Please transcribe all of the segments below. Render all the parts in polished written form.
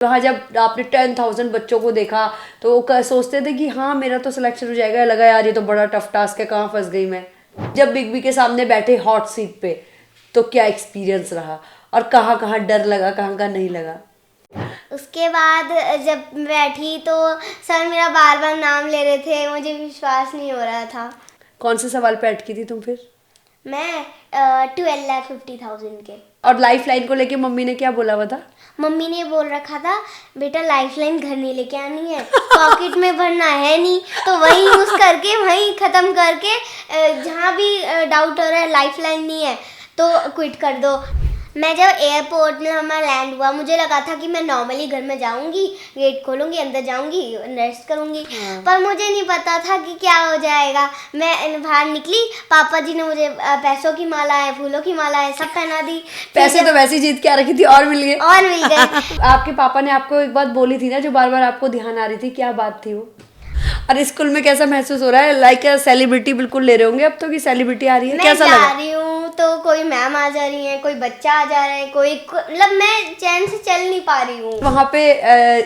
वहाँ जब आपने 10,000 बच्चों को देखा तो वो सोचते थे कि हाँ मेरा तो सिलेक्शन हो जाएगा, लगा यार ये तो बड़ा टफ टास्क है, कहाँ फंस गई मैं। जब बिग बी के सामने बैठे हॉट सीट पे तो क्या एक्सपीरियंस रहा और कहाँ कहाँ डर लगा, कहाँ कहाँ नहीं लगा? उसके बाद जब बैठी तो सर मेरा बार बार नाम ले रहे थे, मुझे विश्वास नहीं हो रहा था। कौन से सवाल पे अटकी थी तुम फिर? मैं 12,50,000 के। और लाइफ लाइन को लेके मम्मी ने क्या बोला हुआ था? मम्मी ने बोल रखा था बेटा लाइफ लाइन घर नहीं लेके आनी है, पॉकेट में भरना है नहीं, तो वही यूज़ करके वहीं ख़त्म करके जहाँ भी डाउट हो रहा है लाइफ लाइन नहीं है तो क्विट कर दो। मैं जब एयरपोर्ट में हमारा लैंड हुआ मुझे लगा था कि मैं नॉर्मली घर में जाऊंगी, गेट खोलूंगी, अंदर जाऊंगी, रेस्ट करूंगी। पर मुझे नहीं पता था कि क्या हो जाएगा। मैं बाहर निकली, पापा जी ने मुझे पैसों की माला है, फूलों की माला है, सब पहना दी। पैसे तो वैसे ही जीत के आ रखी थी और मिल गए। और मिल गए। आपके पापा ने आपको एक बात बोली थी ना जो बार बार आपको ध्यान आ रही थी, क्या बात थी वो? और स्कूल में कैसा महसूस हो रहा है? लाइक सेलिब्रिटी बिल्कुल ले रहे होंगे अब तो कि सेलिब्रिटी आ रही है, कैसा लगा? मैं जा रही हूँ तो कोई मैम आ जा रही है, कोई बच्चा आ जा रहा है, कोई मतलब मैं चैन से चल नहीं पा रही हूँ। वहाँ पे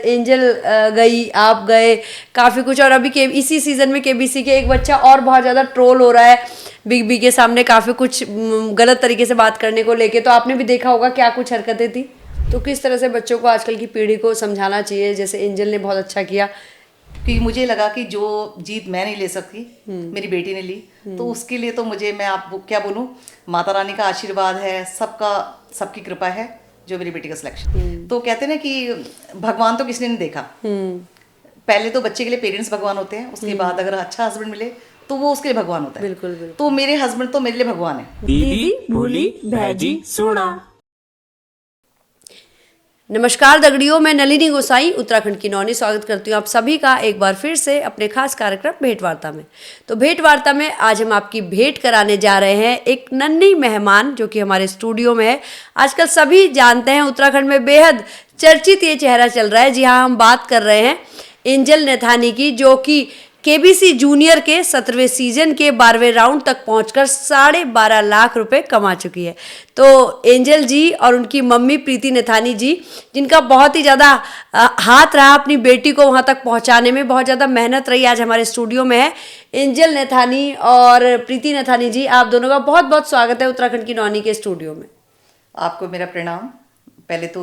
एंजल गई, आप गए, काफी कुछ। और अभी के इसी सीजन में केबीसी के एक बच्चा और बहुत ज्यादा ट्रोल हो रहा है बिग बी के सामने, काफी कुछ गलत तरीके से बात करने को लेके, तो आपने भी देखा होगा क्या कुछ हरकतें थी। तो किस तरह से बच्चों को, आजकल की पीढ़ी को समझाना चाहिए, जैसे एंजल ने बहुत अच्छा किया? कि मुझे लगा कि जो जीत मैं नहीं ले सकती मेरी बेटी ने ली, तो उसके लिए तो मुझे, मैं आपको क्या बोलूं, माता रानी का आशीर्वाद है, सबकी कृपा है जो मेरी बेटी का सिलेक्शन। तो कहते हैं ना कि भगवान तो किसी ने नहीं देखा, पहले तो बच्चे के लिए पेरेंट्स भगवान होते हैं, उसके बाद अगर अच्छा हस्बैंड मिले तो वो उसके लिए भगवान होता है। बिल्कुल बिल्कुल। तो मेरे हस्बैंड तो मेरे लिए भगवान है। दीदी भूली भैजी सुना। नमस्कार दगड़ियों, मैं नलिनी गोसाई उत्तराखंड की नौनी स्वागत करती हूँ आप सभी का एक बार फिर से अपने खास कार्यक्रम भेंट वार्ता में। तो भेंट वार्ता में आज हम आपकी भेंट कराने जा रहे हैं एक नन्ही मेहमान जो कि हमारे स्टूडियो में है। आजकल सभी जानते हैं उत्तराखंड में बेहद चर्चित ये चेहरा चल रहा है। जी हाँ, हम बात कर रहे हैं एंजल नैथानी की, जो कि केबीसी जूनियर के 17वें सीजन के 12वें राउंड तक पहुंचकर 12.5 लाख रुपए कमा चुकी है। तो एंजल जी और उनकी मम्मी प्रीति नैथानी जी, जिनका बहुत ही ज़्यादा हाथ रहा अपनी बेटी को वहां तक पहुंचाने में, बहुत ज़्यादा मेहनत रही, आज हमारे स्टूडियो में है। एंजल नैथानी और प्रीति नैथानी जी, आप दोनों का बहुत बहुत स्वागत है उत्तराखंड की नौनी के स्टूडियो में। आपको मेरा प्रणाम। पहले तो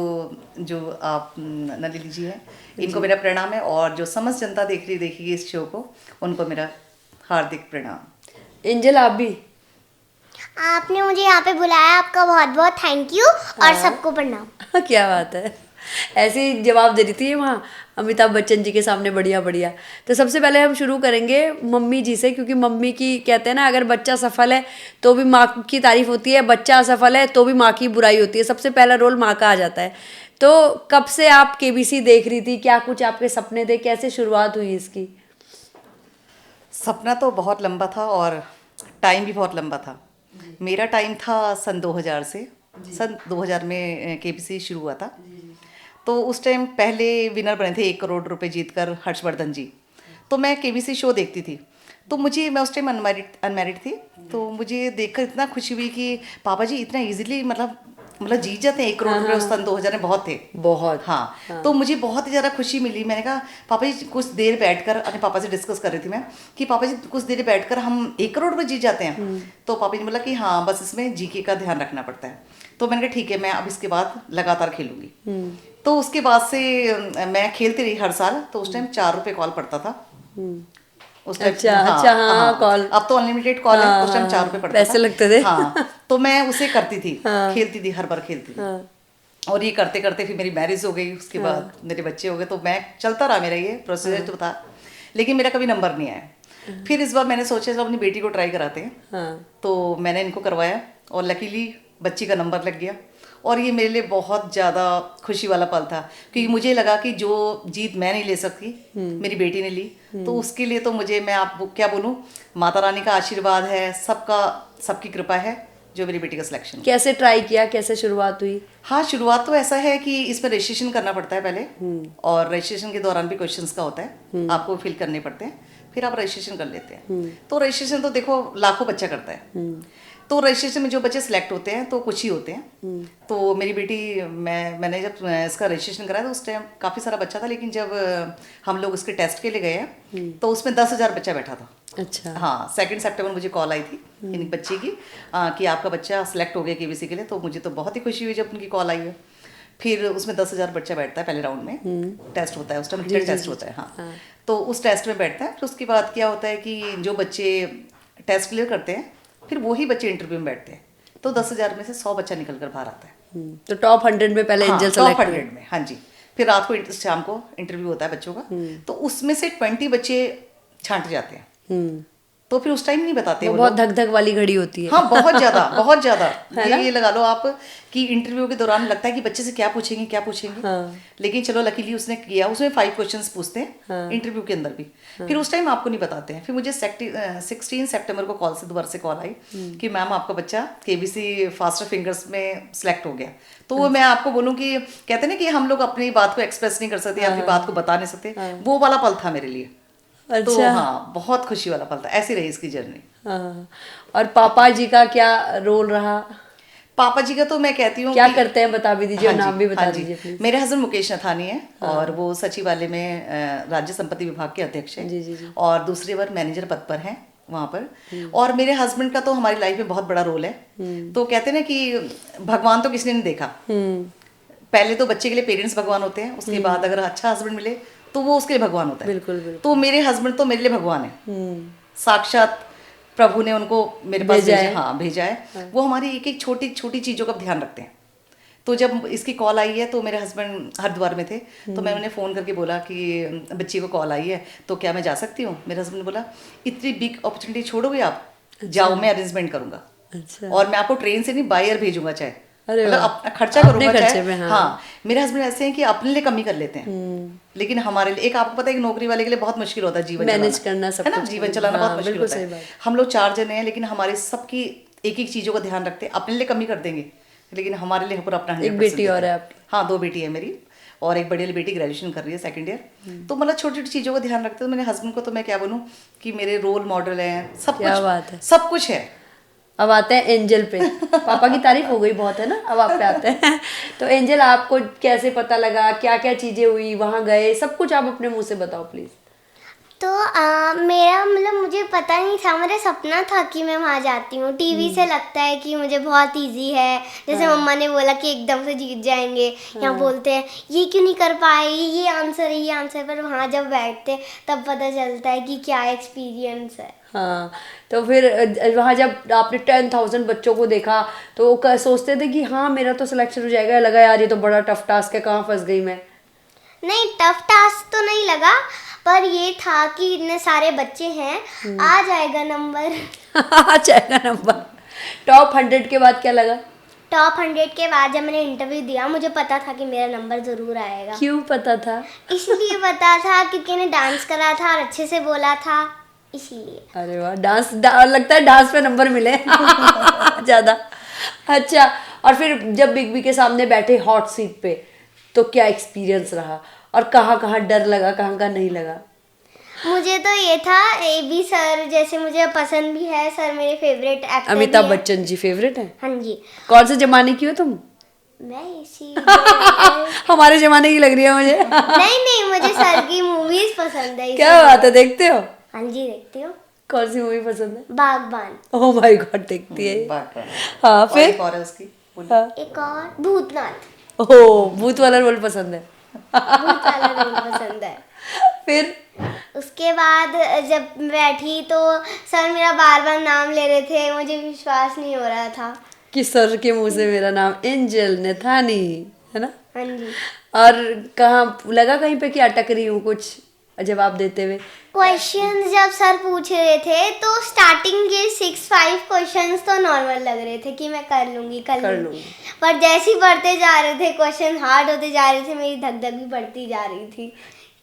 जो आप नलिनी जी हैं, इनको मेरा प्रणाम है, और जो समस्त जनता देखेगी इस शो को, उनको मेरा हार्दिक प्रणाम। एंजल आप भी? आपने मुझे यहाँ पे बुलाया, आपका बहुत बहुत थैंक यू और सबको प्रणाम। क्या बात है, ऐसे ही जवाब दे रही थी वहाँ अमिताभ बच्चन जी के सामने, बढ़िया बढ़िया। तो सबसे पहले हम शुरू करेंगे मम्मी जी से, क्योंकि मम्मी की कहते हैं ना, अगर बच्चा सफल है तो भी माँ की तारीफ होती है, बच्चा असफल है तो भी माँ की बुराई होती है, सबसे पहला रोल माँ का आ जाता है। तो कब से आप केबीसी देख रही थी, क्या कुछ आपके सपने थे, कैसे शुरुआत हुई इसकी? सपना तो बहुत लंबा था और टाइम भी बहुत लंबा था। मेरा टाइम था सन 2000 से, सन 2000 में केबीसी शुरू हुआ था। तो उस टाइम पहले विनर बने थे 1 करोड़ रुपए जीतकर हर्षवर्धन जी। तो मैं केबीसी शो देखती थी, तो मैं उस टाइम अनमैरिड थी, तो मुझे देखकर इतना खुशी हुई कि पापा जी इतना इजीली मतलब जीत जाते हैं 1 करोड़ रुपए। उस सन 2000 में बहुत थे, बहुत। हाँ। तो मुझे बहुत ही ज़्यादा खुशी मिली। मैंने कहा पापा जी कुछ देर बैठकर, अपने पापा से डिस्कस कर रही थी मैं कि पापा जी कुछ देर बैठकर हम 1 करोड़ रुपए जीत जाते हैं। तो पापा जी ने बोला कि हाँ, बस इसमें जीके का ध्यान रखना पड़ता है। तो मैंने कहा ठीक है, मैं अब इसके बाद लगातार खेलूंगी। तो उसके बाद से मैं खेलती रही हर साल। तो उस टाइम 4 रुपए कॉल पड़ता था उस टाइम। अच्छा, हाँ, कॉल। अब तो अनलिमिटेड कॉल है, उस टाइम 4 रुपए पड़ता था, पैसे लगते थे। हाँ। तो मैं उसे करती थी, खेलती थी, हर बार खेलती थी। और ये करते करते फिर मेरी मैरिज हो गई, उसके बाद मेरे बच्चे हो गए, तो मैं चलता रहा मेरा ये प्रोसीजर तो था, लेकिन मेरा कभी नंबर नहीं आया। फिर इस बार मैंने सोचा चलो अपनी बेटी को ट्राई कराते हैं। तो मैंने इनको करवाया और लकीली बच्ची का नंबर लग गया। और ये मेरे लिए बहुत ज़्यादा खुशी वाला पल था, क्योंकि मुझे लगा कि जो जीत मैं नहीं ले सकती मेरी बेटी ने ली, तो उसके लिए तो मुझे, मैं आपको क्या बोलूँ, माता रानी का आशीर्वाद है, सबकी कृपा है जो मेरी बेटी का सिलेक्शन। कैसे ट्राई किया, कैसे शुरुआत हुई? हाँ, शुरुआत तो ऐसा है कि इसमें रजिस्ट्रेशन करना पड़ता है पहले, और रजिस्ट्रेशन के दौरान भी क्वेश्चंस का होता है, आपको फिल करने पड़ते हैं, फिर आप रजिस्ट्रेशन कर लेते हैं। तो रजिस्ट्रेशन तो देखो लाखों बच्चा करता है। तो रजिस्ट्रेशन में जो बच्चे सिलेक्ट होते हैं तो कुछ ही होते हैं। तो मेरी बेटी मैंने जब इसका रजिस्ट्रेशन कराया तो उस टाइम काफ़ी सारा बच्चा था, लेकिन जब हम लोग उसके टेस्ट के लिए गए हैं तो उसमें 10,000 बच्चा बैठा था। अच्छा। हाँ, 2 सितंबर मुझे कॉल आई थी इन बच्चे की कि आपका बच्चा सिलेक्ट हो गया केबीसी के लिए। तो मुझे तो बहुत ही खुशी हुई जब उनकी कॉल आई है। फिर उसमें 10,000 बच्चा बैठता है पहले राउंड में, टेस्ट होता है उस टाइम, रिटन टेस्ट होता है। हाँ, तो उस टेस्ट में बैठता है। फिर उसके बाद क्या होता है कि जो बच्चे टेस्ट क्लियर करते हैं फिर वही बच्चे इंटरव्यू में बैठते हैं। तो 10,000 में से 100 बच्चा निकल कर बाहर आता है। तो टॉप 100 में पहले एंजल टॉप सेलेक्ट 100 में, हाँ जी। फिर रात को शाम को इंटरव्यू होता है बच्चों का, तो उसमें से 20 बच्चे छांटे जाते हैं। तो फिर उस टाइम नहीं बताते वो वो बहुत लोग। धक धक वाली घड़ी होती है। हाँ, बहुत ज्यादा बहुत ज्यादा। है ना? ये लगा लो आप कि इंटरव्यू के दौरान लगता है कि बच्चे से क्या पूछेंगे क्या पूछेंगे। हाँ। लेकिन चलो लकीली उसने किया, उसमें 5 क्वेश्चंस पूछते हैं इंटरव्यू के अंदर भी। फिर उस टाइम आपको नहीं बताते हैं। फिर मुझे 16 सितंबर को दोबारा से कॉल आई कि मैम आपका बच्चा केबीसी फास्टर फिंगर्स में सिलेक्ट हो गया। तो वो मैं आपको बोलूँ कि कहते हैं ना कि हम लोग अपनी बात को एक्सप्रेस नहीं कर सकते, अपनी बात को बता नहीं सकते, वो वाला पल था मेरे लिए। तो अच्छा। हाँ, बहुत खुशी वाला पल था। ऐसी रही इसकी जर्नी। हाँ। और पापा जी का क्या रोल रहा? पापा जी का तो मैं कहती हूँ क्या कि- करते हैं बता भी दीजिए, और हाँ नाम जी, भी बता हाँ जी। दीजिए प्लीज। मेरे हस्बैंड मुकेश नथानी है और वो सचिवालय में राज्य संपत्ति विभाग के अध्यक्ष हैं। जी, जी, जी। और दूसरे बार मैनेजर पद पर हैं वहाँ पर। और मेरे हस्बैंड का तो हमारी लाइफ में बहुत बड़ा रोल है। तो कहते हैं ना कि भगवान तो किसी ने नहीं देखा। पहले तो बच्चे के लिए पेरेंट्स भगवान होते हैं, उसके बाद अगर अच्छा हस्बैंड मिले तो वो उसके लिए भगवान होता है। बिल्कुल बिल्कुल। तो मेरे हस्बैंड तो मेरे लिए भगवान है। साक्षात प्रभु ने उनको मेरे पास भेजा भेजा, है। हाँ भेजा है। वो हमारी एक एक छोटी छोटी चीज़ों का ध्यान रखते हैं। तो जब इसकी कॉल आई है तो मेरे हस्बैंड हरिद्वार में थे, तो मैं उन्हें फ़ोन करके बोला कि बच्ची को कॉल आई है तो क्या मैं जा सकती हूँ। मेरे हस्बैंड ने बोला इतनी बिग अपॉर्चुनिटी छोड़ोगे आप? जाओ, मैं अरेंजमेंट करूँगा। अच्छा। और मैं आपको ट्रेन से नहीं बाय एयर भेजूंगा, चाहे अरे मतलब वाह। अपना खर्चा अपने करूंगा खर्चे चाहे। में, हाँ। हाँ, मेरे हस्बैंड ऐसे हैं कि अपने लिए कमी कर लेते हैं, लेकिन हमारे लिए, एक आपको पता है कि नौकरी वाले के लिए बहुत मुश्किल होता है जीवन मैनेज चलाना, करना सब है ना, कुछ जीवन करना। चलाना हाँ, बहुत मुश्किल बिल्कुल होता सही है। बात। हम लोग 4 जने हैं, लेकिन हमारे सबकी एक एक चीज़ों का ध्यान रखते हैं। अपने लिए कमी कर देंगे, लेकिन हमारे लिए पूरा अपना 100% एक बेटी और देते है हैं। आपकी? हाँ, 2 बेटी है मेरी, और एक बड़ी वाली बेटी ग्रेजुएशन कर रही है, 2nd ईयर। तो मतलब छोटी छोटी चीज़ों का ध्यान रखते हैं। तो मेरे हस्बैंड को तो मैं क्या बोलूँ कि मेरे रोल मॉडल हैं, सब क्या कुछ, बात है। सब कुछ है। अब आते हैं एंजल पे। पापा की तारीफ हो गई बहुत, है ना, अब आप पे आते हैं। तो एंजल, आपको कैसे पता लगा, क्या क्या चीजें हुई, वहां गए, सब कुछ आप अपने मुंह से बताओ प्लीज। तो मेरा मतलब मुझे पता नहीं था, मेरा सपना था कि मैं वहाँ जाती हूँ। टीवी से लगता है कि मुझे बहुत इजी है, जैसे मम्मा ने बोला कि एकदम से जीत जाएंगे। यहाँ बोलते हैं ये क्यों नहीं कर पाए, ये आंसर है, ये आंसर। पर वहाँ जब बैठते तब पता चलता है कि क्या एक्सपीरियंस है। हाँ, तो फिर वहाँ जब आपने 10,000 बच्चों को देखा तो सोचते थे कि हाँ मेरा तो सिलेक्शन हो जाएगा, लगा यार ये तो बड़ा टफ टास्क है, कहाँ फंस गई मैं? नहीं, टफ टास्क तो नहीं लगा, पर ये था कि इतने सारे बच्चे हैं, आ जाएगा नंबर। आ जाएगा नंबर। टॉप 100 के बाद क्या लगा? टॉप 100 के बाद जब मैंने इंटरव्यू दिया, मुझे पता था कि मेरा नंबर ज़रूर आएगा। क्यों पता था? इसलिए पता था क्योंकि मैंने डांस करा था और अच्छे से बोला था, इसीलिए। अरे वाह, लगता है डांस पे नंबर मिले ज्यादा। अच्छा, और फिर जब बिग बी के सामने बैठे हॉट सीट पे, तो क्या एक्सपीरियंस रहा, और कहाँ कहाँ डर लगा, कहाँ कहाँ नहीं लगा? मुझे तो ये था, AB सर जैसे मुझे पसंद भी है, सर मेरे फेवरेट एक्टर अमिताभ भी हैं। बच्चन जी फेवरेट है? हाँ जी। कौन से जमाने की हो तुम? मैं इसी हमारे जमाने की लग रही है मुझे। नहीं, मुझे सर की मूवीज पसंद है। क्या बात है, देखते हो? हाँ जी, देखती हूँ। कौन सी मूवी पसंद है? बागबान। ओह माय गॉड, देखती है। बात कर। हाँ, और फिर? एक और है उसकी, हाँ। एक और भूतनाथ। ओह, भूत वाला रोल पसंद है। भूत वाला रोल पसंद है। फिर उसके बाद जब बैठी तो सर मेरा बार बार नाम ले रहे थे, मुझे विश्वास नहीं हो रहा था। कि सर के मुंह से मेरा नाम एंजल नथानी, है ना? हाँ जी। और कहाँ लगा कहीं पे कि अटक रही हूँ कुछ जवाब देते हुए? क्वेश्चंस जब सर पूछ रहे थे तो स्टार्टिंग के 6-5 क्वेश्चंस तो नॉर्मल लग रहे थे कि मैं कर लूंगी। पर जैसे ही बढ़ते जा रहे थे, क्वेश्चन हार्ड होते जा रहे थे, मेरी धक धक भी बढ़ती जा रही थी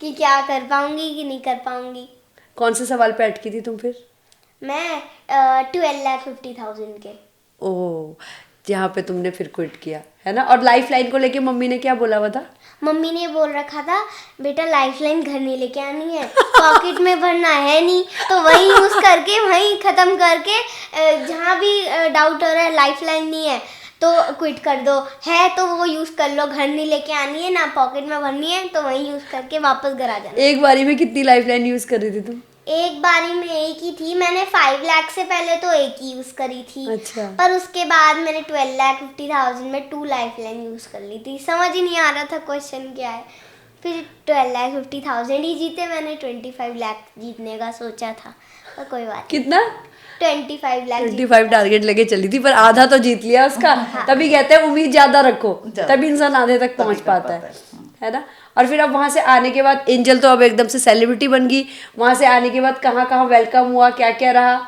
कि क्या कर पाऊंगी कि नहीं कर पाऊंगी। कौन से सवाल पे अटकी थी तुम फिर? मैं 12,50,000 के। ओह, जहाँ पे तुमने फिर क्विट किया, है ना? और लाइफ लाइन को लेके मम्मी ने क्या बोला हुआ था? मम्मी ने बोल रखा था बेटा लाइफलाइन घर नहीं लेके आनी है, पॉकेट में भरना है नहीं, तो वही यूज़ करके वहीं ख़त्म करके जहाँ भी डाउट हो रहा है लाइफलाइन नहीं है तो क्विट कर दो, है तो वो यूज़ कर लो, घर नहीं लेके आनी है ना पॉकेट में भरनी है तो वहीं यूज़ करके वापस घर आ जाना। एक बारी में कितनी लाइफलाइन यूज कर रही थी तुम? एक बारी में एक ही थी, मैंने 5 लाख से पहले तो एक ही यूज़ करी थी। अच्छा। पर उसके बाद मैंने 12,50,000 में 2 लाइफलाइन यूज़ कर ली थी। समझ ही नहीं आ रहा था क्वेश्चन क्या है, फिर 12,50,000 ही जीते मैंने। 25 लाख जीतने का सोचा था पर कोई बात कितना? 25 लाख 25 टारगेट लेके चली थी पर आधा तो जीत लिया उसका। तभी कहते हैं उम्मीद ज्यादा रखो, तभी इंसान आधे तक पहुंच पाता है ना। और फिर अब वहां से आने के बाद एंजल तो अब एकदम से सेलिब्रिटी बन गई, वहां से आने के बाद कहाँ कहाँ वेलकम हुआ, क्या क्या रहा?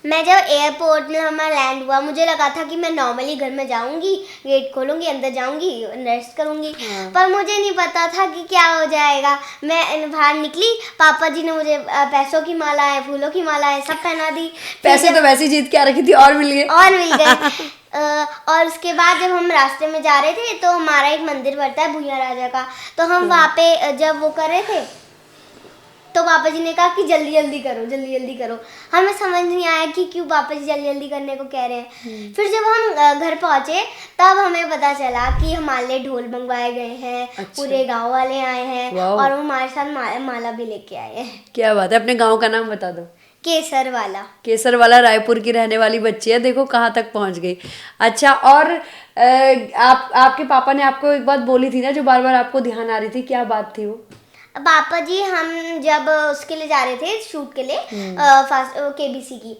मैं जब एयरपोर्ट में हमारा लैंड हुआ मुझे लगा था कि मैं नॉर्मली घर में जाऊंगी, गेट खोलूंगी, अंदर जाऊंगी, रेस्ट करूंगी, पर मुझे नहीं पता था कि क्या हो जाएगा। मैं बाहर निकली, पापा जी ने मुझे पैसों की माला है, फूलों की माला है, सब पहना दी। पैसे तो वैसे ही जीत के आ रखी थी और मिल गए। और मिल गए। और उसके बाद जब हम रास्ते में जा रहे थे तो हमारा एक मंदिर पड़ता है भूया राजा का, तो हम वहाँ पे जब वो कर रहे थे तो पापा जी ने कहा कि जल्दी जल्दी करो, जल्दी जल्दी करो। हमें समझ नहीं आया कि क्यों पापा जी जल्दी जल्दी करने को कह रहे हैं। फिर जब हम घर पहुंचे तब हमें पता चला कि हमारे लिए ढोल मंगवाए गए हैं। अच्छा। पूरे गांव वाले आए हैं वाओ। और वो हमारे साथ माला भी लेके आए हैं। क्या बात है। अपने गाँव का नाम बता दो। केसर वाला। केसर वाला रायपुर की रहने वाली बच्ची है, देखो कहाँ तक पहुँच गई। अच्छा, और आपके पापा ने आपको एक बात बोली थी ना जो बार बार आपको ध्यान आ रही थी, क्या बात थी वो? पापा जी हम जब उसके लिए जा रहे थे शूट के लिए केबीसी की,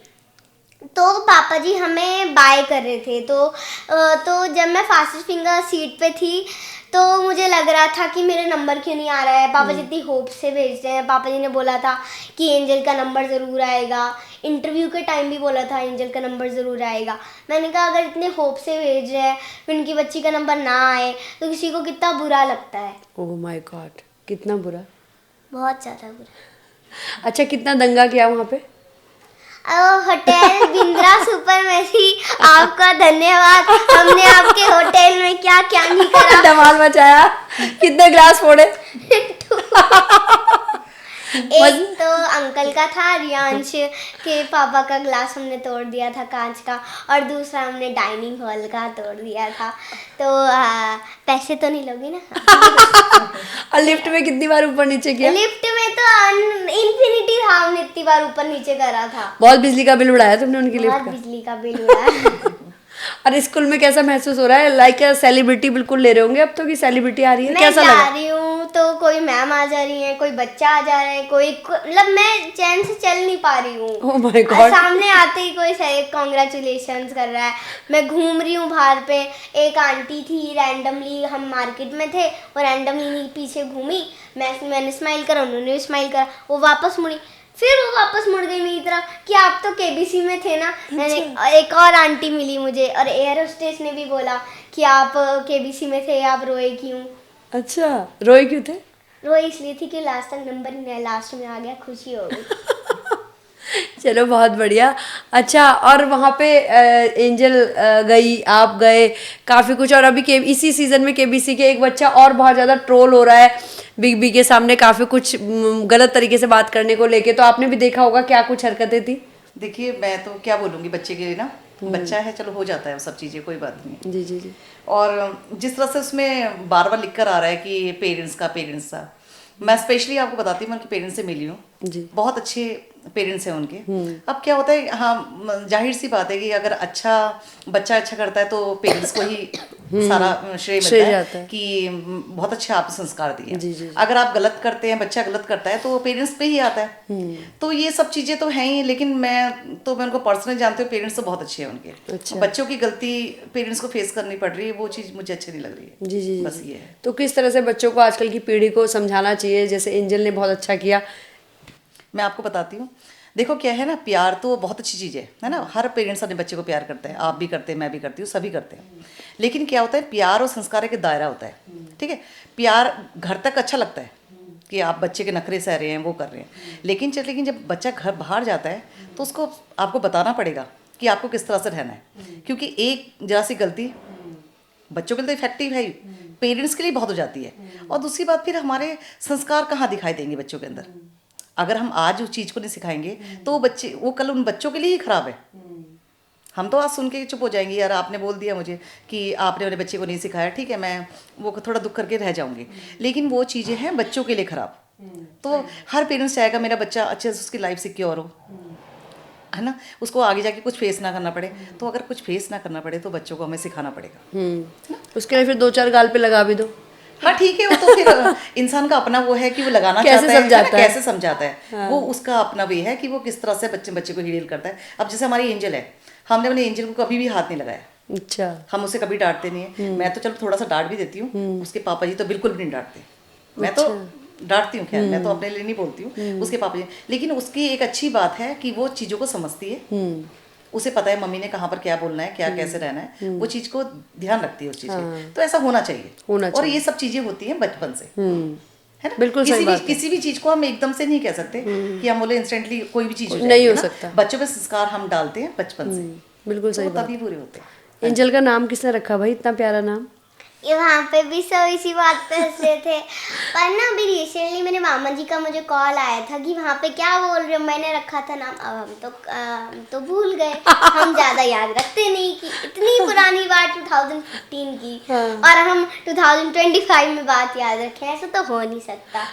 तो पापा जी हमें बाय कर रहे थे। तो जब मैं फास्टेस्ट फिंगर सीट पे थी तो मुझे लग रहा था कि मेरा नंबर क्यों नहीं आ रहा है। पापा जी इतनी होप से भेज रहे हैं। पापा जी ने बोला था कि एंजल का नंबर ज़रूर आएगा, इंटरव्यू के टाइम भी बोला था एंजल का नंबर ज़रूर आएगा। मैंने कहा अगर इतने होप से भेज रहे हैं फिर उनकी बच्ची का नंबर ना आए तो किसी को कितना बुरा लगता है। ओह माय गॉड, कितना बुरा। बहुत ज़्यादा बुरा। अच्छा, कितना दंगा किया वहाँ पे? होटल बिंद्रा सुपर मैसी, आपका धन्यवाद। हमने आपके होटल में क्या क्या नहीं करा। धमाल मचाया। कितने ग्लास फोड़े? एक तो अंकल का था, रियांश के पापा का ग्लास हमने तोड़ दिया था कांच का, और दूसरा हमने डाइनिंग हॉल का तोड़ दिया था। तो पैसे तो नहीं लोगे ना। और लिफ्ट में कितनी बार ऊपर नीचे किया? लिफ्ट में तो इन्फिनिटी था, हमने इतनी बार ऊपर नीचे करा था। बहुत बिजली का बिल उड़ाया तुमने उनकी लिफ्ट बहुत का? बिजली का बिल हुआ। और स्कूल में कैसा महसूस हो रहा है? लाइक सेलिब्रिटी बिल्कुल ले रहे होंगे अब तो, कि सेलिब्रिटी आ रही है, मैं कैसा जा लगा? रही हूँ तो कोई मैम आ जा रही है, कोई बच्चा आ जा रहा है, मतलब मैं चैन से चल नहीं पा रही हूँ। Oh my God. सामने आते ही कोई कॉन्ग्रेचुलेशंस कर रहा है। मैं घूम रही हूँ बाहर पे, एक आंटी थी, रैंडमली हम मार्केट में थे, वो रैंडमली पीछे घूमी, मैंने स्माइल करा, उन्होंने भी स्माइल करा, वो वापस मुड़ी, फिर वो वापस मुड़ गई मेरी तरफ कि आप तो केबीसी में थे ना। मैंने एक और आंटी मिली मुझे, और एयर होस्टेस ने भी बोला कि आप केबीसी में थे, आप रोए क्यों? अच्छा, रोए क्यों थे? रोए इसलिए थी कि लास्ट तक नंबर ही नहीं, लास्ट में आ गया, खुशी हो गई। चलो बहुत बढ़िया। अच्छा, और वहाँ पे एंजल गई, आप गए, काफ़ी कुछ। और अभी इसी सीज़न में केबीसी के एक बच्चा और बहुत ज़्यादा ट्रोल हो रहा है बिग बी के सामने, काफ़ी कुछ गलत तरीके से बात करने को लेके, तो आपने भी देखा होगा क्या कुछ हरकतें थी? देखिए, मैं तो क्या बोलूँगी, बच्चे के लिए ना, बच्चा है, चलो हो जाता है वो सब चीज़ें, कोई बात नहीं। जी जी जी। और जिस तरह से उसमें बार बार लिख कर आ रहा है कि पेरेंट्स का, मैं स्पेशली आपको बताती हूँ, मैं उनके पेरेंट्स से मिली हूँ जी। बहुत अच्छे पेरेंट्स हैं उनके। अब क्या होता है, हाँ जाहिर सी बात है कि अगर बच्चा अच्छा करता है तो पेरेंट्स को ही सारा श्रेय श्रेय मिलता जाता है है कि बहुत अच्छे आपने संस्कार दिए। जी, जी, जी। अगर आप गलत करते हैं, बच्चा गलत करता है तो पेरेंट्स पे ही आता है। तो ये सब चीज़ें तो हैं ही, लेकिन मैं उनको पर्सनली जानती हूँ, पेरेंट्स तो बहुत अच्छे हैं उनके। अच्छा। बच्चों की गलती पेरेंट्स को फेस करनी पड़ रही है, वो चीज़ मुझे अच्छी नहीं लग रही है। जी जी बस जी। ये है। तो किस तरह से बच्चों को, आजकल की पीढ़ी को समझाना चाहिए? जैसे एंजल ने बहुत अच्छा किया। मैं आपको बताती हूँ, देखो क्या है ना, प्यार तो बहुत अच्छी चीज़ है ना। हर पेरेंट्स अपने बच्चे को प्यार करते हैं, आप भी करते हैं, मैं भी करती हूँ, सभी करते हैं। लेकिन क्या होता है, प्यार और संस्कार एक दायरा होता है, ठीक है। प्यार घर तक अच्छा लगता है कि आप बच्चे के नखरे सह रहे हैं, वो कर रहे हैं, लेकिन जब बच्चा घर बाहर जाता है तो उसको आपको बताना पड़ेगा कि आपको किस तरह से रहना है। क्योंकि एक जरा सी गलती बच्चों के लिए तो इफेक्टिव है ही, पेरेंट्स के लिए बहुत हो जाती है। और दूसरी बात, फिर हमारे संस्कार कहाँ दिखाई देंगे बच्चों के अंदर? अगर हम आज उस चीज़ को नहीं सिखाएंगे तो वो कल उन बच्चों के लिए ही खराब है। हम तो आज सुन के चुप हो जाएंगे, यार आपने बोल दिया मुझे कि आपने मेरे बच्चे को नहीं सिखाया, ठीक है मैं वो थोड़ा दुख करके रह जाऊंगी, लेकिन वो चीज़ें हैं बच्चों के लिए खराब। तो हर पेरेंट्स चाहेगा मेरा बच्चा अच्छे से उसकी लाइफ सिक्योर हो, है ना, उसको आगे जाके कुछ फेस ना करना पड़े। तो अगर कुछ फेस ना करना पड़े तो बच्चों को हमें सिखाना पड़ेगा। उसके लिए फिर 2-4 गाल पे लगा भी दो। हाँ ठीक है, वो तो फिर इंसान का अपना वो है कि वो लगाना कैसे चाहता है, समझाता है। कैसे समझाता है, वो उसका अपना वे है कि वो किस तरह से बच्चे को डील करता है। अब जैसे हमारी एंजल है, हमने अपने एंजल को कभी भी हाथ नहीं लगाया। अच्छा। हम उसे कभी डांटते नहीं है। मैं तो चलो थोड़ा सा डांट भी देती हूँ, उसके पापा जी तो बिल्कुल भी नहीं डांटते। मैं तो डांटती हूँ, खैर मैं तो अपने लिए नहीं बोलती हूँ, उसके पापा जी। लेकिन उसकी एक अच्छी बात है कि वो चीज़ों को समझती है, उसे पता है मम्मी ने कहाँ पर क्या बोलना है, क्या कैसे रहना है, वो चीज़ को ध्यान रखती है उस चीज़ के। तो ऐसा होना चाहिए। और ये सब चीज़ें होती हैं बचपन से, है ना। बिल्कुल सही बात है। किसी भी चीज़ को हम एकदम से नहीं कह सकते कि हम बोले इंस्टेंटली कोई भी चीज़ हो नहीं जाएगी, हो है ना। सकता। बच्चों पे संस्कार हम डालते हैं बचपन से, बिल्कुल सही तो बात। तभी पूरे होते हैं। एंजल का नाम किसने रखा भाई, इतना प्यारा नाम? ये वहाँ पे भी सब इसी बात पे हंस रहे थे। पर ना अभी रिसेंटली मेरे मामा जी का मुझे कॉल आया था कि वहाँ पे क्या बोल रहे हो, मैंने रखा था नाम। अब हम तो भूल गए, हम ज़्यादा याद रखते नहीं कि इतनी पुरानी बात 2015 की और हम 2025 में बात याद रखें, ऐसा तो हो नहीं सकता।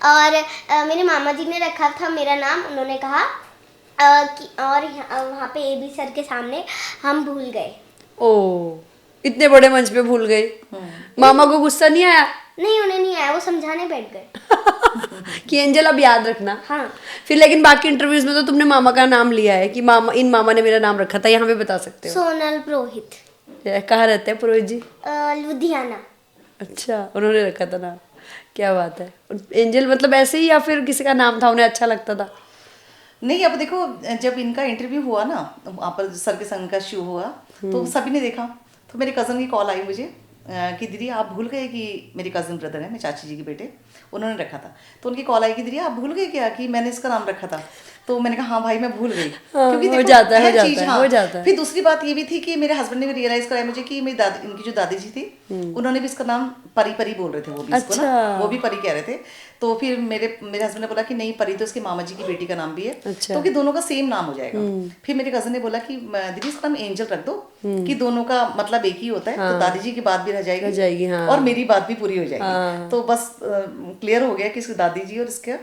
और मेरे मामा जी ने रखा था मेरा नाम, उन्होंने कहा कि और वहाँ पे AB सर के सामने हम भूल गए। ओ, इतने बड़े मंच पे भूल गई। मामा को गुस्सा नहीं आया? नहीं, उन्हें नहीं आया, वो समझाने बैठ गए कि एंजल अब याद रखना। हाँ। फिर लेकिन बाकी इंटरव्यूज में तो तुमने मामा का नाम लिया है कि मामा ने मेरा नाम रखा था, यहाँ पे बता सकते हो। सोनल पुरोहित, कहाँ रहते हैं पुरोहित जी? लुधियाना। अच्छा, उन्होंने रखा था नाम, क्या बात है। एंजल मतलब ऐसे ही या फिर किसी का नाम था, उन्हें अच्छा लगता था? नहीं, अब देखो जब इनका इंटरव्यू हुआ ना, वहाँ पर सर के संग का शो हुआ, तो सभी ने देखा। तो मेरे कज़न की कॉल आई मुझे कि दीदी आप भूल गए कि मेरे कज़न ब्रदर है, मेरे चाची जी के बेटे, उन्होंने रखा था। तो उनकी कॉल आई कि दीदी आप भूल गए क्या कि मैंने इसका नाम रखा था। तो मैंने कहा हाँ भाई मैं भूल गई, क्योंकि हो जाता है, हो जाता है। फिर दूसरी बात ये भी थी कि मेरे हस्बैंड ने भी रियलाइज कराया मुझे कि मेरी दादी, इनकी जो दादी जी थी, उन्होंने भी इसका नाम परी परी बोल रहे थे, वो भी इसको ना, वो भी परी कह रहे थे। तो फिर मेरे हस्बैंड ने बोला कि नहीं, परी तो इसके मामा जी की बेटी का नाम भी है, तो कि दोनों का सेम नाम हो जाएगा। फिर मेरे कजन ने बोला कि दीदी इसका नाम एंजल रख दो, कि दोनों का मतलब एक ही होता है। तो दादी जी की बात भी रह जाएगी, और मेरी बात भी पूरी हो जाएगी। तो बस क्लियर हो गया कि इसकी दादी जी और इसके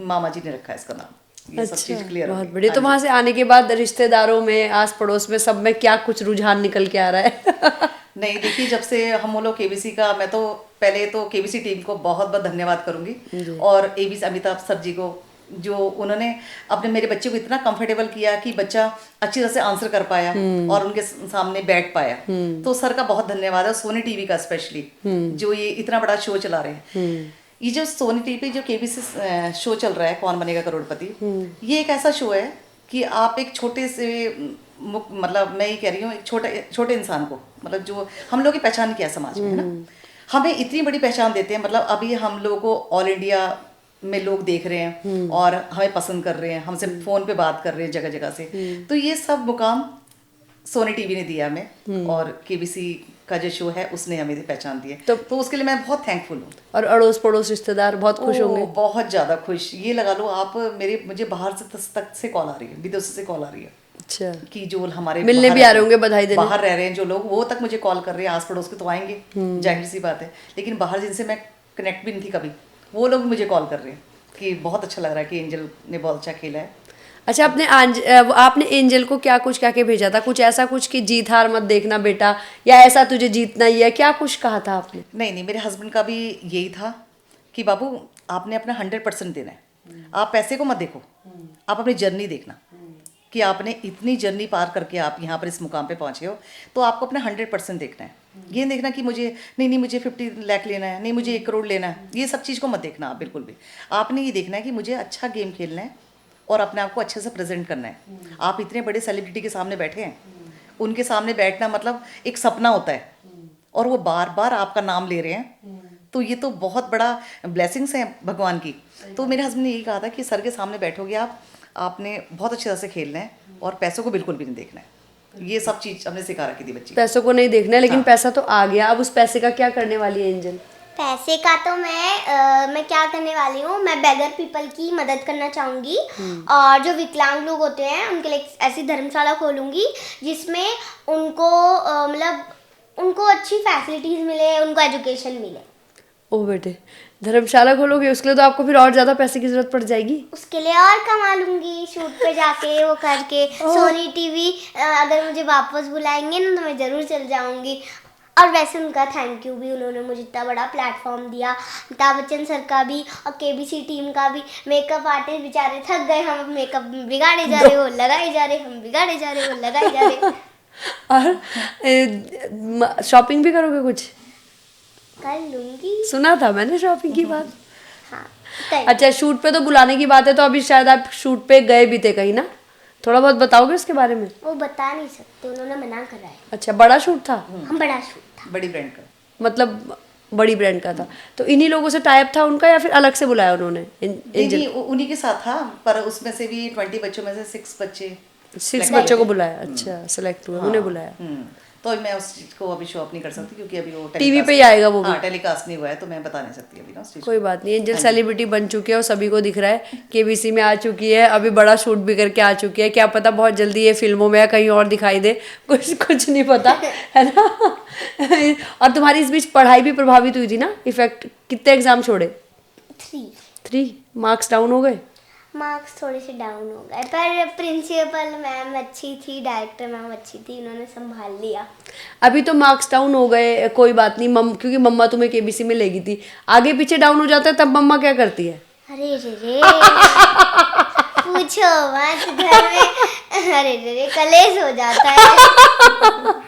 मामा जी ने रखा है इसका नाम। ये सब चीज क्लियर हो बहुत गई। बढ़िया। तो वहां से आने के बाद रिश्तेदारों में, आस पड़ोस में, सब में क्या कुछ रुझान निकल के आ रहा है? नहीं देखिए, जब से हम लोग केबीसी का, मैं तो पहले तो केबीसी टीम को बहुत बहुत धन्यवाद करूंगी, और एबीसी अमिताभ सर जी को, जो उन्होंने अपने मेरे बच्चे को इतना कंफर्टेबल किया कि बच्चा अच्छी तरह से आंसर कर पाया और उनके सामने बैठ पाया। तो सर का बहुत धन्यवाद है, सोनी टीवी का स्पेशली, जो ये इतना बड़ा शो चला रहे हैं। ये जो सोनी टीवी पे जो केबीसी शो चल रहा है, कौन बनेगा करोड़पति, ये एक ऐसा शो है कि आप एक छोटे से, मतलब मैं ये कह रही हूँ, एक छोटे इंसान को, मतलब जो हम लोग की पहचान क्या है समाज में, है ना, हमें इतनी बड़ी पहचान देते हैं। मतलब अभी हम लोगों को ऑल इंडिया में लोग देख रहे हैं और हमें पसंद कर रहे हैं, हमसे फोन पे बात कर रहे हैं जगह जगह से। तो ये सब मुकाम सोनी टीवी ने दिया हमें, और केबीसी का जो शो है उसने हमें पहचान दी है। तो उसके लिए मैं बहुत थैंकफुल हूँ। और अड़ोस पड़ोस रिश्तेदार बहुत खुश होंगे? बहुत ज्यादा खुश। ये लगा लो आप, मुझे बाहर से तक से कॉल आ रही है, विदेश से कॉल आ रही है। अच्छा, कि जो हमारे मिलने भी आ रहे होंगे, बधाई देने बाहर रह रहे हैं जो लोग, वो तक मुझे कॉल कर रहे हैं। आस पड़ोस के तो आएंगे, जाहिर सी बात है, लेकिन बाहर जिनसे मैं कनेक्ट भी नहीं थी कभी, वो लोग मुझे कॉल कर रहे हैं कि बहुत अच्छा लग रहा है कि एंजल ने बहुत अच्छा खेला है। अच्छा, आपने एंजल को क्या कुछ कह के भेजा था? कुछ ऐसा कुछ कि जीत हार मत देखना बेटा, या ऐसा तुझे जीतना ही है, क्या कुछ कहा था आपने? नहीं, मेरे हस्बैंड का भी यही था कि बाबू आपने अपना 100% देना है। आप पैसे को मत देखो, आप अपनी जर्नी देखना, कि आपने इतनी जर्नी पार करके आप यहाँ पर इस मुकाम पे पहुँचे हो, तो आपको अपना 100% देखना है। ये देखना कि मुझे मुझे 50 लाख लेना है, नहीं मुझे 1 करोड़ लेना है, ये सब चीज़ को मत देखना आप बिल्कुल भी। आपने ये देखना है कि मुझे अच्छा गेम खेलना है और अपने आप को अच्छे से प्रेजेंट करना है। आप इतने बड़े सेलिब्रिटी के सामने बैठे हैं, उनके सामने बैठना मतलब एक सपना होता है, और वो बार बार आपका नाम ले रहे हैं, तो ये तो बहुत बड़ा ब्लेसिंग्स है भगवान की। तो मेरे हस्बैंड ने यही कहा था कि सर के सामने बैठोगे आपने बहुत अच्छी तरह से खेलना है और पैसों को बिल्कुल भी नहीं देखना है। ये सब चीज हमने सिखा रखी थी बच्ची को। पैसों को नहीं देखना है, लेकिन पैसा तो आ गया, अब उस पैसे का क्या करने वाली है एंजल? पैसे का तो मैं क्या करने वाली हूँ, मैं बेगर पीपल की मदद करना चाहूँगी और जो विकलांग लोग होते हैं उनके लिए एक ऐसी धर्मशाला खोलूँगी जिसमें उनको मतलब उनको अच्छी फैसिलिटीज़ मिले, उनको एजुकेशन मिले। ओ बेटे, धर्मशाला खोलोगे, उसके लिए तो आपको फिर और ज़्यादा पैसे की ज़रूरत पड़ जाएगी। उसके लिए और कमा लूँगी, शूट पे जाके वो करके। सोनी टीवी अगर मुझे वापस बुलाएंगे ना तो मैं ज़रूर चल जाऊँगी। और वैसे उनका थैंक यू भी, उन्होंने मुझे इतना बड़ा प्लेटफॉर्म दिया। अमिताभ बच्चन सर का भी और केबीसी टीम का भी। मेकअप आर्टिस्ट बेचारे थक गए, हम मेकअप बिगाड़े जा रहे, वो लगाए जा रहे, हम बिगाड़े जा रहे, वो लगाए जा रहे। और शॉपिंग भी करोगे कुछ? कर लूँगी। सुना था मैंने शॉपिंग की बात। हाँ कर। अच्छा, शूट पे तो बुलाने की बात है, तो अभी शायद आप शूट पे गए भी थे कहीं ना, थोड़ा बहुत बताओगे उसके बारे में? वो बता नहीं सकते, उन्होंने मना करा है। अच्छा, बड़ा शूट था? हम बड़ा शूट था। बड़ी ब्रांड का। मतलब बड़ी ब्रांड का था, तो इन्हीं लोगों से टाइप था उनका या फिर अलग से बुलाया उन्होंने? नहीं, उन्हीं के साथ था, पर उसमें से भी 20 बच्चों में से 6 बच्चे 6 बच्चों को बुलाया। अच्छा, सेलेक्ट हुआ, उन्हें बुलाया। तो मैं उस चीज को अभी शो ऑफ नहीं कर सकती क्योंकि अभी वो टीवी पे ही आएगा वो भी। हाँ, टेलीकास्ट नहीं हुआ है, तो मैं बता नहीं सकती अभी ना उस चीज को। कोई बात नहीं, एंजल सेलिब्रिटी बन चुकी है और सभी को दिख रहा है, केबीसी में आ चुकी है, अभी बड़ा शूट भी करके आ चुकी है। क्या पता बहुत जल्दी ये फिल्मों में या कहीं और दिखाई दे, कुछ नहीं पता है ना। और तुम्हारी इस बीच पढ़ाई भी प्रभावित हुई थी ना, इफेक्ट? कितने एग्जाम छोड़े? 3 मार्क्स डाउन हो गए? मार्क्स थोड़े से डाउन हो गए, पर प्रिंसिपल मैम अच्छी थी, डायरेक्टर मैम अच्छी थी, उन्होंने संभाल लिया। अभी तो मार्क्स डाउन हो गए, कोई बात नहीं, क्योंकि मम्मा तुम्हें केबीसी में लेगी थी। आगे पीछे डाउन हो जाता है तब मम्मा क्या करती है? अरे रे पूछो मत, घर में अरे रे कलेश हो जाता है।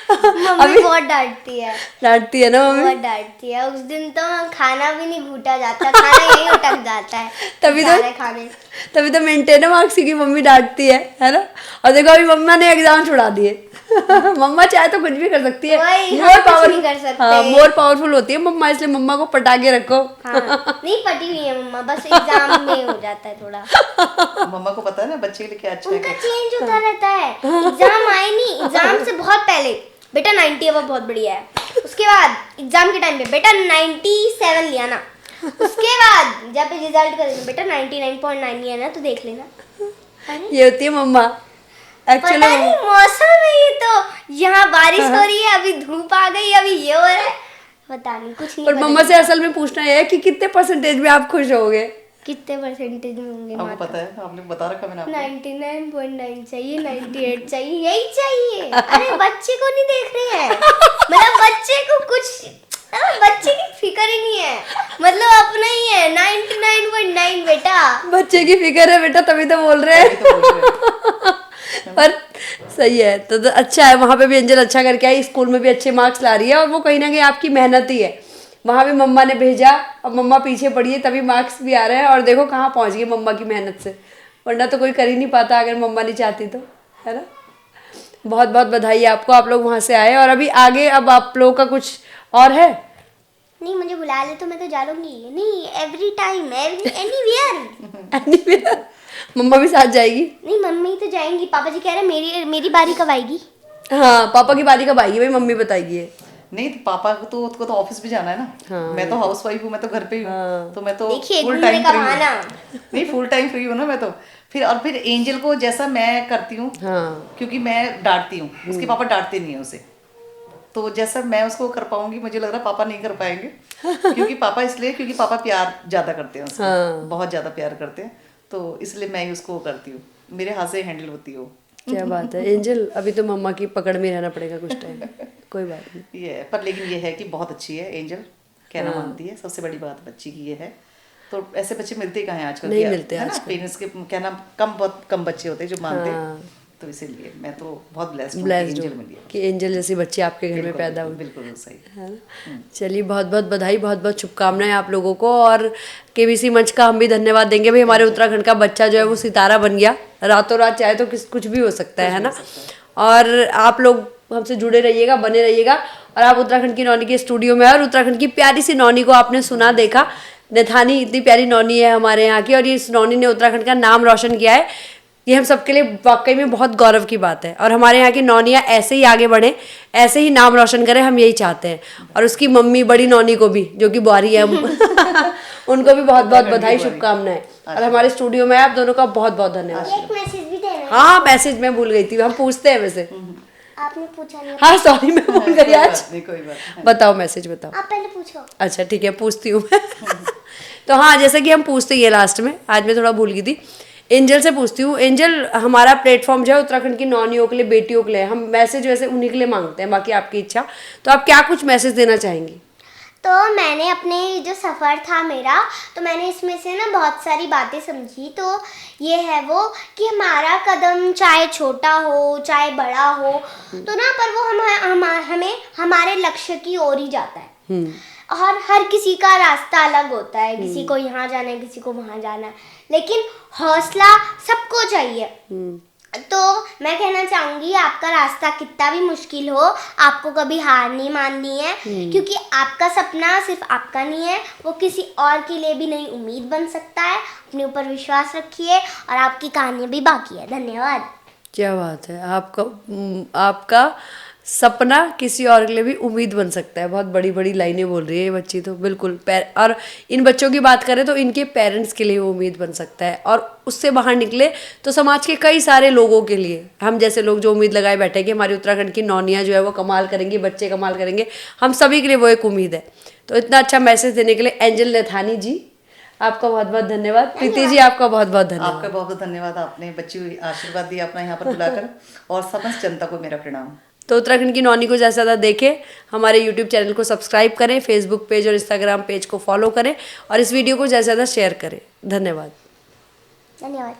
मम्मी बहुत डांटती है। डांटती है ना मम्मी? बहुत डांटती है। उस दिन तो खाना भी नहीं घूटा जाता, खाना यही उटक जाता है। तभी तो सारे खाने मेंटेन है मार्क्स की मम्मी डांटती है ना। और देखो अभी मम्मा ने एग्जाम छुड़ा दिए। मम्मा चाहे तो कुछ भी कर सकती है, वही, हम मोर कुछ पावर नहीं कर सकते। हाँ, मोर पावरफुल होती है मम्मा, इसलिए मम्मा को पटा के रखो। हाँ, नहीं पटी हुई है मम्मा, बस एग्जाम में हो जाता है थोड़ा। मम्मा को पता है ना बच्चे के लिए क्या अच्छा है। उनका चेंज होता रहता है। एग्जाम आए नहीं, एग्जाम से बहुत पहले बेटा 90 अब बहुत बढ़िया है। उसके बाद एग्जाम के टाइम पे बेटा 97 लिया ना। उसके बाद जब रिजल्ट करेंगे बेटा 99.9 लिया ना, तो देख लेना। अरे ये होती है मम्मा पता नहीं मौसम है ये तो, यहाँ बारिश हो रही है, अभी धूप आ गई, अभी ये हो रहा है, पता नहीं कुछ नहीं। और मम्मा से असल में पूछना है कि कितने परसेंटेज में आप खुश होगे? कितने परसेंटेज में होंगे? आपको पता है, आपने बता रखा मैंने आपको। 99.9 चाहिए, 98 चाहिए, यही चाहिए। अरे बच्चे को नहीं देख रहे हैं, मतलब बच्चे को बच्चे की फिक्र ही नहीं है, मतलब अपना ही है। 99.9 बेटा, बच्चे की फिक्र है बेटा, तभी तो बोल रहे हैं। पर सही है, तो अच्छा है, वहाँ पे भी एंजल अच्छा करके आई, स्कूल में भी अच्छे मार्क्स ला रही है, और वो कहीं ना कहीं आपकी मेहनत ही है। वहाँ भी मम्मा ने भेजा, अब मम्मा पीछे पड़ी है, तभी मार्क्स भी आ रहे हैं, और देखो कहाँ पहुँच गई मम्मा की मेहनत से, वरना तो कोई कर ही नहीं पाता अगर मम्मा नहीं चाहती तो, है ना। बहुत बहुत बधाई आपको, आप लोग वहाँ से आए, और अभी आगे अब आप लोगों का कुछ और है? नहीं मुझे बुला ले तो मैं तो जा लूंगी, नहीं एवरी टाइम एनीवेयर। एनीवेयर मम्मा भी साथ जाएगी? नहीं मम्मी तो जाएंगी, पापा जी कह रहे हैं मेरी बारी कब आएगी। हाँ, पापा की बारी कब आएगी भाई, मम्मी बताएगी ये। नहीं तो पापा को तो उसको तो ऑफिस भी जाना है ना। हाँ, मैं तो हाउस वाइफ हूँ, मैं तो घर पे ही हूँ, तो मैं तो देखिए फुल घूमने टाइम का फ्री बहाना। हूँ। नहीं फुल टाइम फ्री हूँ ना मैं तो। फिर एंजल को जैसा मैं करती हूँ, हाँ, क्योंकि मैं डांटती हूँ, उसके पापा डांटते नहीं है उसे, तो जैसा मैं उसको कर पाऊंगी मुझे लग रहा है पापा नहीं कर पाएंगे। क्योंकि पापा प्यार ज्यादा करते हैं उसको, हाँ। बहुत ज्यादा प्यार करते हैं, तो इसलिए मैं ही उसको करती हूँ, मेरे हाथ से हैंडल होती हो। क्या बात है एंजल, अभी तो मम्मा की पकड़ में रहना पड़ेगा कुछ टाइम। कोई बात नहीं। ये पर लेकिन ये है कि बहुत अच्छी है एंजल, कहना मानती है, सबसे बड़ी बात बच्ची की ये है। तो ऐसे बच्चे मिलते कहाँ हैं आजकल, नहीं मिलते है ना, आजकल। पेरेंट्स के कहना बहुत कम बच्चे होते हैं जो मानते हैं। हाँ। तो इसीलिए मैं तो बहुत ब्लेस्ड हूँ कि ब्लेस्ड एंजल हो मिली है। कि एंजल जैसी बच्ची आपके घर में पैदा हुई, बिल्कुल सही। है ना। चलिए बहुत बहुत बधाई, बहुत बहुत शुभकामनाएं आप लोगों को, और केबीसी मंच का हम भी धन्यवाद देंगे भाई, हमारे उत्तराखंड का बच्चा जो है वो सितारा बन गया, रातों रात चाहे तो कुछ भी हो सकता है ना। और आप लोग हमसे जुड़े रहिएगा, बने रहिएगा, और आप उत्तराखंड की नौनी के स्टूडियो में, और उत्तराखंड की प्यारी सी नौनी को आपने सुना देखा, नैथानी इतनी प्यारी नौनी है हमारे यहाँ की, और ये इस नौनी ने उत्तराखंड का नाम रोशन किया है। ये हम सबके लिए वाकई में बहुत गौरव की बात है। और हमारे यहाँ की नौनियाँ ऐसे ही आगे बढ़ें, ऐसे ही नाम रोशन करें, हम यही चाहते हैं। और उसकी मम्मी बड़ी नौनी को भी, जो कि बुआरी है उनको भी बहुत बहुत बधाई, शुभकामनाएं। और हमारे स्टूडियो में आप दोनों का बहुत बहुत धन्यवाद। एक मैसेज भी देना है। हाँ, मैसेज मैं भूल गई थी, हम पूछते हैं वैसे। आपने पूछा नहीं। हाँ सॉरी, मैं भूल गई आज। नहीं, कोई बात नहीं। बताओ, मैसेज बताओ। आप पहले पूछो। अच्छा ठीक है, पूछती हूँ मैं। तो हाँ, जैसे कि हम पूछते ही है लास्ट में, आज मैं थोड़ा भूल गई थी। एंजल से पूछती हूँ। एंजल, हमारा प्लेटफॉर्म जो है उत्तराखंड की नौनियों के लिए, बेटियों के लिए, हम मैसेज वैसे उन्हीं के लिए मांगते हैं, बाकी आपकी इच्छा। तो आप क्या कुछ मैसेज देना चाहेंगी? तो मैंने अपने जो सफ़र था मेरा, तो मैंने इसमें से ना बहुत सारी बातें समझी। तो ये है वो कि हमारा कदम चाहे छोटा हो चाहे बड़ा हो, तो ना पर वो हमें हमारे लक्ष्य की ओर ही जाता है। और हर किसी का रास्ता अलग होता है, किसी को यहाँ जाना है, किसी को वहाँ जाना है, लेकिन हौसला सबको चाहिए। तो मैं कहना चाहूँगी, आपका रास्ता कितना भी मुश्किल हो, आपको कभी हार नहीं माननी है, क्योंकि आपका सपना सिर्फ आपका नहीं है, वो किसी और के लिए भी नई उम्मीद बन सकता है। अपने ऊपर विश्वास रखिए, और आपकी कहानी भी बाकी है। धन्यवाद। क्या बात है, आपका सपना किसी और के लिए भी उम्मीद बन सकता है। बहुत बड़ी बड़ी लाइनें बोल रही है ये बच्ची तो, बिल्कुल। और इन बच्चों की बात करें तो इनके पेरेंट्स के लिए वो उम्मीद बन सकता है, और उससे बाहर निकले तो समाज के कई सारे लोगों के लिए, हम जैसे लोग जो उम्मीद लगाए बैठे कि हमारी उत्तराखंड की नौनियाँ जो है वो कमाल करेंगी, बच्चे कमाल करेंगे, हम सभी के लिए वो एक उम्मीद है। तो इतना अच्छा मैसेज देने के लिए एंजल नैथानी जी, आपका बहुत बहुत धन्यवाद। प्रीति जी, आपका बहुत बहुत धन्यवाद। आपका बहुत बहुत धन्यवाद, आपने बच्ची हुई आशीर्वाद दिया अपना यहाँ पर बुलाकर। और समस्त जनता को मेरा प्रणाम। तो उत्तराखंड की नौनी को ज़्यादा से ज़्यादा देखें, हमारे यूट्यूब चैनल को सब्सक्राइब करें, फेसबुक पेज और इंस्टाग्राम पेज को फॉलो करें, और इस वीडियो को ज़्यादा से ज़्यादा शेयर करें। धन्यवाद। धन्यवाद।